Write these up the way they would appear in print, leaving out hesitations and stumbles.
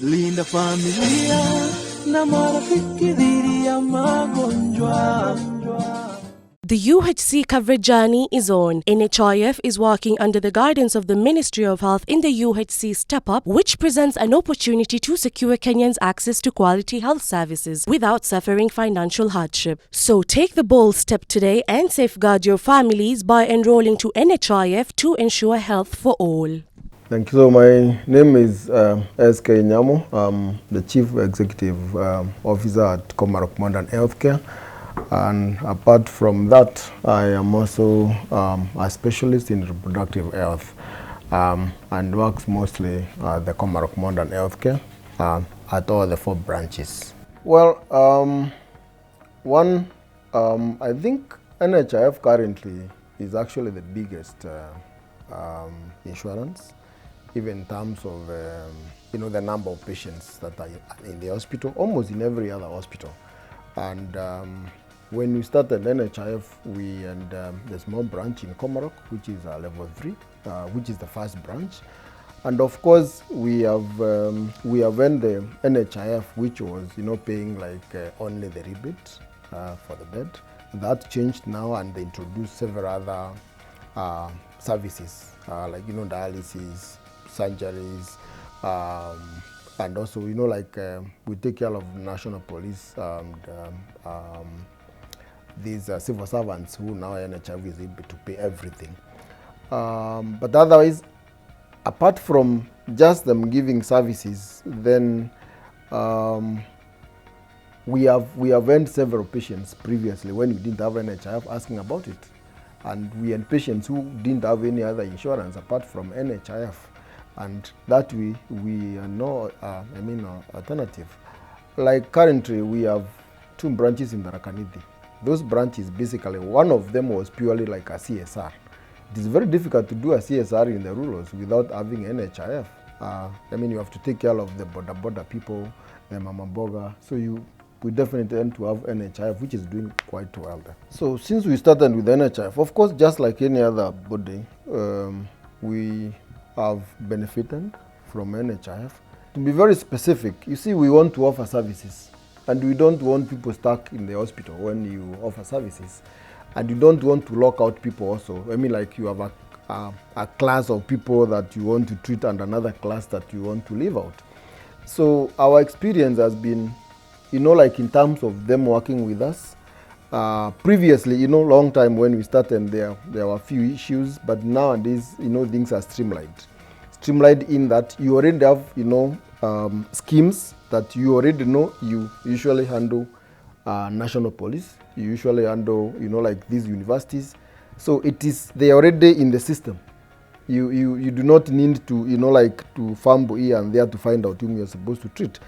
Linda familia na marafiki dhidi ya magonjwa. The UHC coverage journey is on. NHIF is working under the guidance of the Ministry of Health in the UHC Step Up, which presents an opportunity to secure Kenyans access to quality health services without suffering financial hardship. So take the bold step today and safeguard your families by enrolling to NHIF to ensure health for all. Thank you. So my name is S.K Nyamu. I'm the Chief Executive Officer at Komarock Modern Healthcare. And apart from that, I am also a specialist in reproductive health and works mostly at the Komarock Modern Healthcare at all the 4 branches. Well, I think NHIF currently is actually the biggest insurance, even in terms of the number of patients that are in the hospital, almost in every other hospital. And when we started NHIF, the small branch in Komarock, which is level 3, which is the first branch. And of course, we have when the NHIF, which was paying like only the rebate for the bed. That changed now, and they introduced several other services like dialysis, surgeries, and also we take care of national police and these civil servants who now NHIF is able to pay everything. But otherwise, apart from just them giving services, then we have had several patients previously when we didn't have NHIF asking about it, and we had patients who didn't have any other insurance apart from NHIF, and that we are no alternative. Like currently, we have 2 branches in the Rakanidi. Those branches, basically, one of them was purely like a CSR. It is very difficult to do a CSR in the rurals without having NHIF. You have to take care of the border people, the mama boga. So we definitely tend to have NHIF, which is doing quite well there. So since we started with NHIF, of course, just like any other body, we have benefited from NHIF. To be very specific, you see, we want to offer services. And we don't want people stuck in the hospital when you offer services. And you don't want to lock out people also. Like you have a class of people that you want to treat and another class that you want to leave out. So our experience has been, like in terms of them working with us. Previously, long time when we started, there were a few issues, but nowadays, things are streamlined. Streamlined in that you already have, schemes that you already know. You usually handle national police. You usually handle, like these universities. So they are already in the system. You do not need to, to fumble here and there to find out whom you're supposed to treat.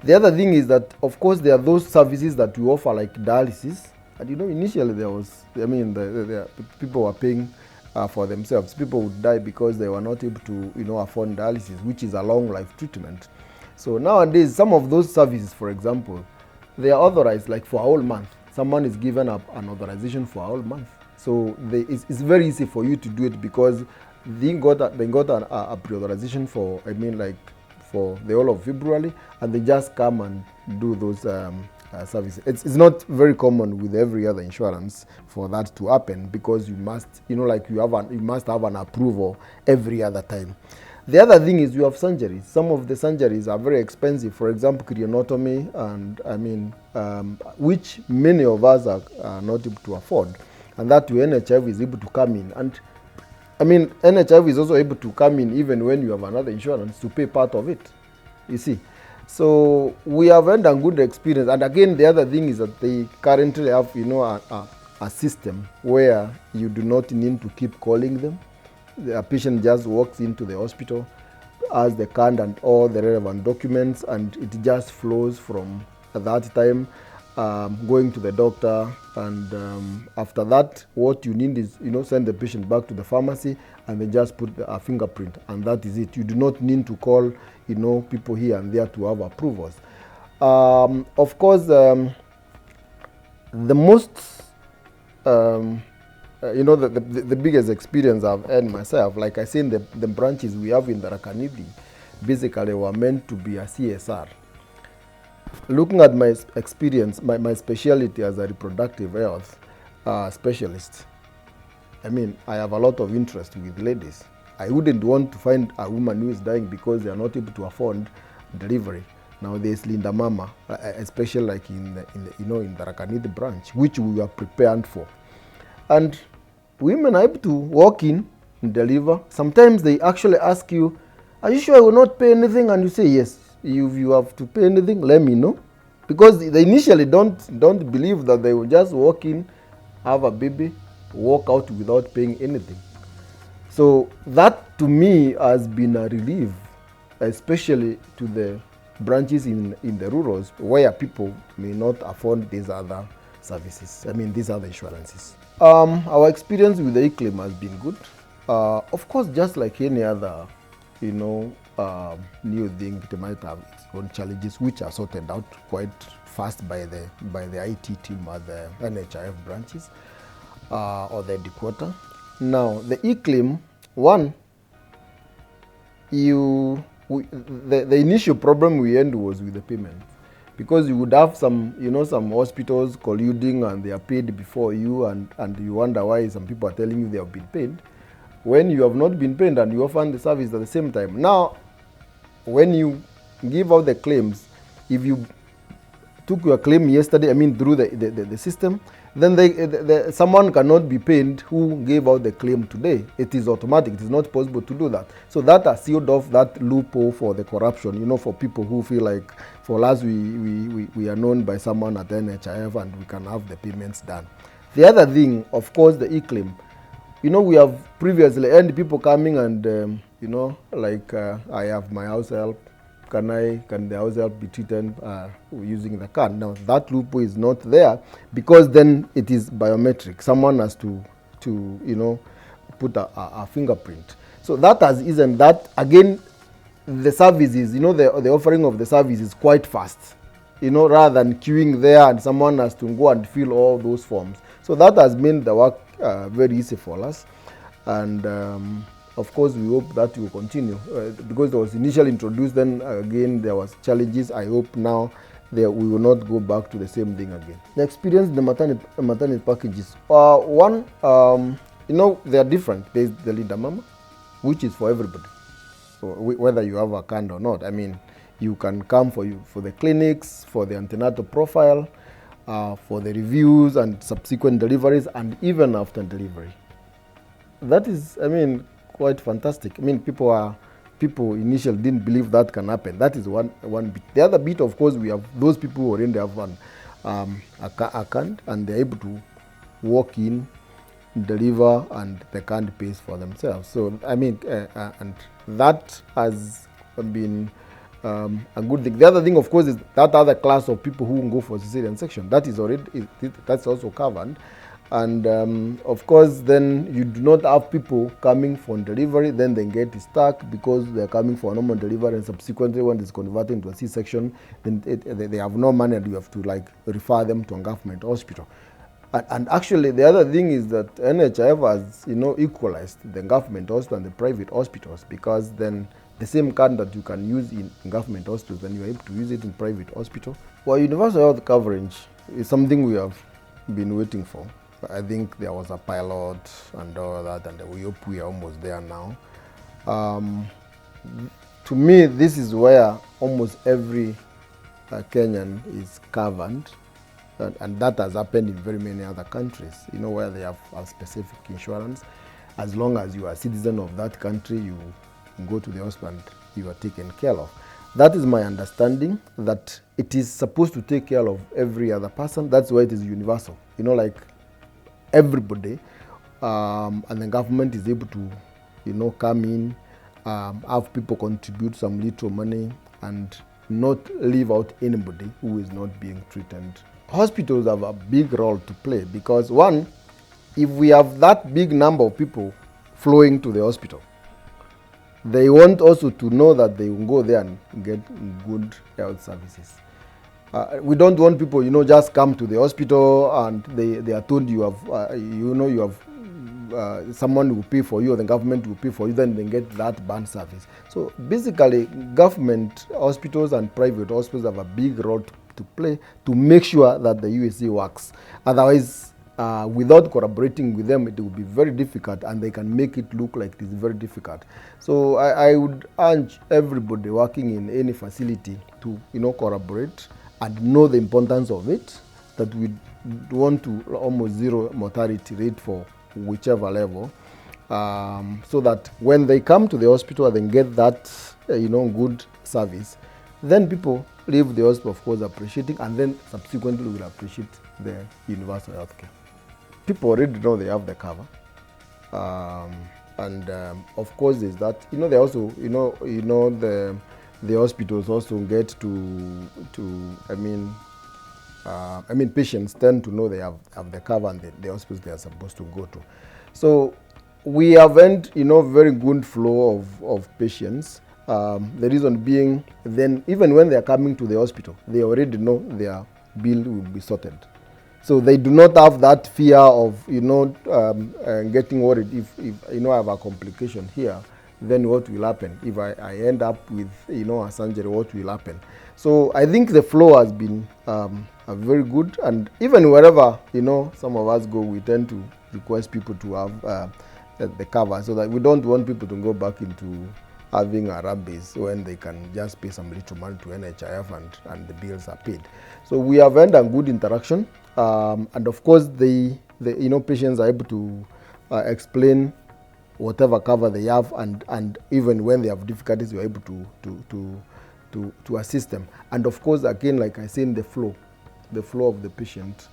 The other thing is that, of course, there are those services that we offer, like dialysis. And initially there was, the people were paying for themselves. People would die because they were not able to, afford dialysis, which is a long life treatment. So nowadays, some of those services, for example, they are authorized like for a whole month. Someone is given an authorization for a whole month. So it's very easy for you to do it because they got a pre-authorization for, for the whole of February, and they just come and do those services. It's not very common with every other insurance for that to happen because you must, you must have an approval every other time. The other thing is you have surgeries. Some of the surgeries are very expensive. For example, craniotomy, and which many of us are not able to afford. And that way NHIF is able to come in. And NHIF is also able to come in even when you have another insurance to pay part of it. You see. So we have had a good experience. And again, the other thing is that they currently have, a system where you do not need to keep calling them. The patient just walks into the hospital, has the card and all the relevant documents, and it just flows from that time going to the doctor. And after that, what you need is, send the patient back to the pharmacy and they just put a fingerprint, and that is it. You do not need to call, people here and there to have approvals. Of course, the most the biggest experience I've had myself, like I say, in the branches we have in the Rakanidi, basically were meant to be a CSR. Looking at my experience, my specialty as a reproductive health specialist, I mean, I have a lot of interest with ladies. I wouldn't want to find a woman who is dying because they are not able to afford delivery. Now there's Linda Mama, especially like in the Rakanith branch, which we were prepared for. And women are able to walk in and deliver. Sometimes they actually ask you, are you sure I will not pay anything? And you say, yes, if you have to pay anything, let me know. Because they initially don't believe that they will just walk in, have a baby, walk out without paying anything. So that to me has been a relief, especially to the branches in the rurals where people may not afford these other services, these other insurances. Our experience with the e-claim has been good. Of course, just like any other, new thing, it might have its own challenges, which are sorted out quite fast by the IT team at the NHIF branches or the headquarter. Now, the e-claim, one, the initial problem we had was with the payment, because you would have some hospitals colluding and they are paid before you, and you wonder why some people are telling you they have been paid when you have not been paid and you offer the service at the same time. Now, when you give out the claims, if you took your claim yesterday, through the system, then someone cannot be paid who gave out the claim today. It is automatic. It is not possible to do that. So that has sealed off that loophole for the corruption, for people who feel like, for us, we are known by someone at NHIF and we can have the payments done. The other thing, of course, the e-claim. We have previously had people coming and, I have my house help. Can the house help be treated using the card? Now, that loophole is not there because then it is biometric. Someone has to put a fingerprint. So that isn't that. Again, the services, the offering of the service is quite fast, rather than queuing there and someone has to go and fill all those forms. So that has made the work very easy for us. And of course, we hope that will continue because it was initially introduced. Then again, there was challenges. I hope now we will not go back to the same thing again. The experience in the maternity packages. One, they are different. There's the Linda Mama, which is for everybody, whether you have a card or not. You can come for the clinics, for the antenatal profile, for the reviews and subsequent deliveries, and even after delivery. That is, quite fantastic. People initially didn't believe that can happen. That is one bit. The other bit, of course, we have those people who already have a card and they're able to walk in, deliver, and the card pays for themselves. So and that has been a good thing. The other thing, of course, is that other class of people who go for cesarean section. That is that's also covered. And of course, then you do not have people coming for delivery, then they get stuck because they're coming for a normal delivery, and subsequently when it's converted into a C-section, then they have no money and you have to refer them to a government hospital. And actually, the other thing is that NHIF has equalized the government hospital and the private hospitals, because then the same card that you can use in government hospitals, then you're able to use it in private hospital. Well, universal health coverage is something we have been waiting for. I think there was a pilot and all that, and we hope we are almost there now. To me, this is where almost every Kenyan is covered, and that has happened in very many other countries, where they have a specific insurance. As long as you are a citizen of that country, you go to the hospital and you are taken care of. That is my understanding, that it is supposed to take care of every other person. That's why it is universal, everybody, and the government is able to, come in, have people contribute some little money and not leave out anybody who is not being treated. Hospitals have a big role to play because, one, if we have that big number of people flowing to the hospital, they want also to know that they will go there and get good health services. We don't want people, just come to the hospital and they are told you have, you have someone will pay for you or the government will pay for you, then they get that band service. So basically, government hospitals and private hospitals have a big role to play to make sure that the UHC works. Otherwise, without collaborating with them, it will be very difficult, and they can make it look like it is very difficult. So I would urge everybody working in any facility to collaborate and know the importance of it, that we want to almost zero mortality rate for whichever level, so that when they come to the hospital and get that good service, then people leave the hospital, of course, appreciating, and then subsequently will appreciate the universal healthcare. People already know they have the cover, and of course is that they also the hospitals also get to patients tend to know they have the cover, and the hospitals they are supposed to go to. So we have very good flow of patients. The reason being, then even when they are coming to the hospital, they already know their bill will be sorted. So they do not have that fear of getting worried if I have a complication here, then what will happen? If I end up with a surgery, what will happen? So I think the flow has been very good, and even wherever some of us go, we tend to request people to have the cover, so that we don't want people to go back into having a rabbis when they can just pay some little money to NHIF and the bills are paid. So we have had a good interaction, and of course the patients are able to explain whatever cover they have, and even when they have difficulties, we are able to assist them. And of course, again, like I said, the flow of the patient,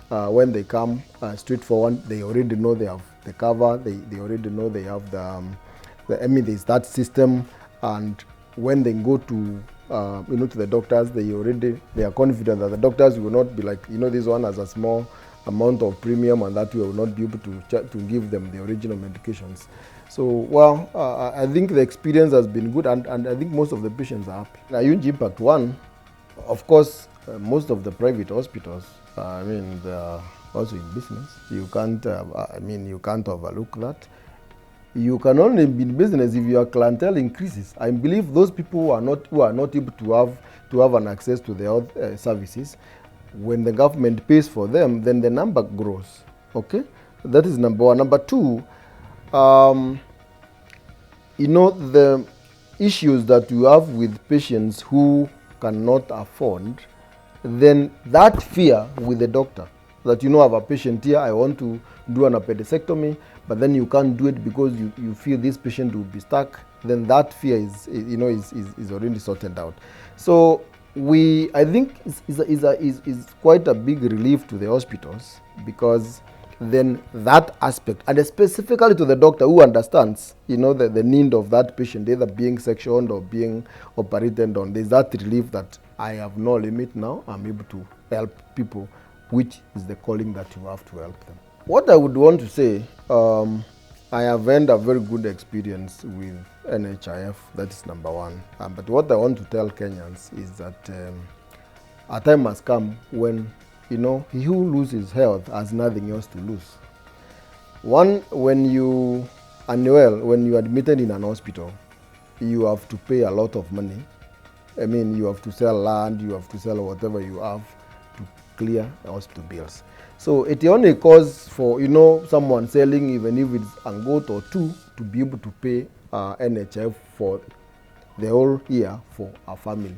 when they come straightforward, they already know they have the cover, they already know they have there's that system, and when they go to to the doctors, they are confident that the doctors will not be like, this one has a small amount of premium, and that we will not be able to give them the original medications. So, I think the experience has been good, and I think most of the patients are happy. Now, huge impact one, of course, most of the private hospitals, they are also in business. You can't, you can't overlook that. You can only be in business if your clientele increases. I believe those people who are not able to have an access to the health services, when the government pays for them, then the number grows. Okay, that is number one. Number two, the issues that you have with patients who cannot afford, then that fear with the doctor, that I have a patient here, I want to do an appendectomy, but then you can't do it because you feel this patient will be stuck, then that fear is already sorted out. So I think is quite a big relief to the hospitals, because then that aspect, and specifically to the doctor who understands the need of that patient, either being sectioned or being operated on, there's that relief that I have no limit now, I'm able to help people, which is the calling that you have to help them. What I would want to say, I have had a very good experience with NHIF, that is number one. But what I want to tell Kenyans is that a time has come when, he who loses health has nothing else to lose. One, when you are unwell, when you are admitted in an hospital, you have to pay a lot of money. You have to sell land, you have to sell whatever you have to clear the hospital bills. So it only costs for, someone selling, even if it's a goat or two, to be able to pay NHIF for the whole year for a family.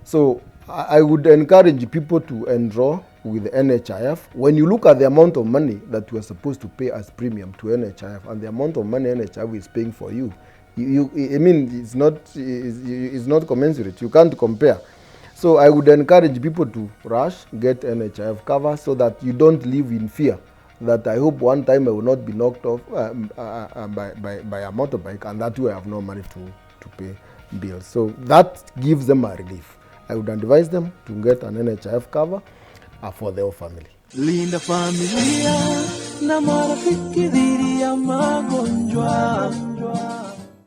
So I would encourage people to enroll with NHIF. When you look at the amount of money that you are supposed to pay as premium to NHIF and the amount of money NHIF is paying for you, it's not commensurate. You can't compare. So I would encourage people to rush, get NHIF cover, so that you don't live in fear that I hope one time I will not be knocked off by a motorbike, and that way I have no money to pay bills. So that gives them a relief. I would advise them to get an NHIF cover for their family. Linda familia na marafiki dhidi ya magonjwa.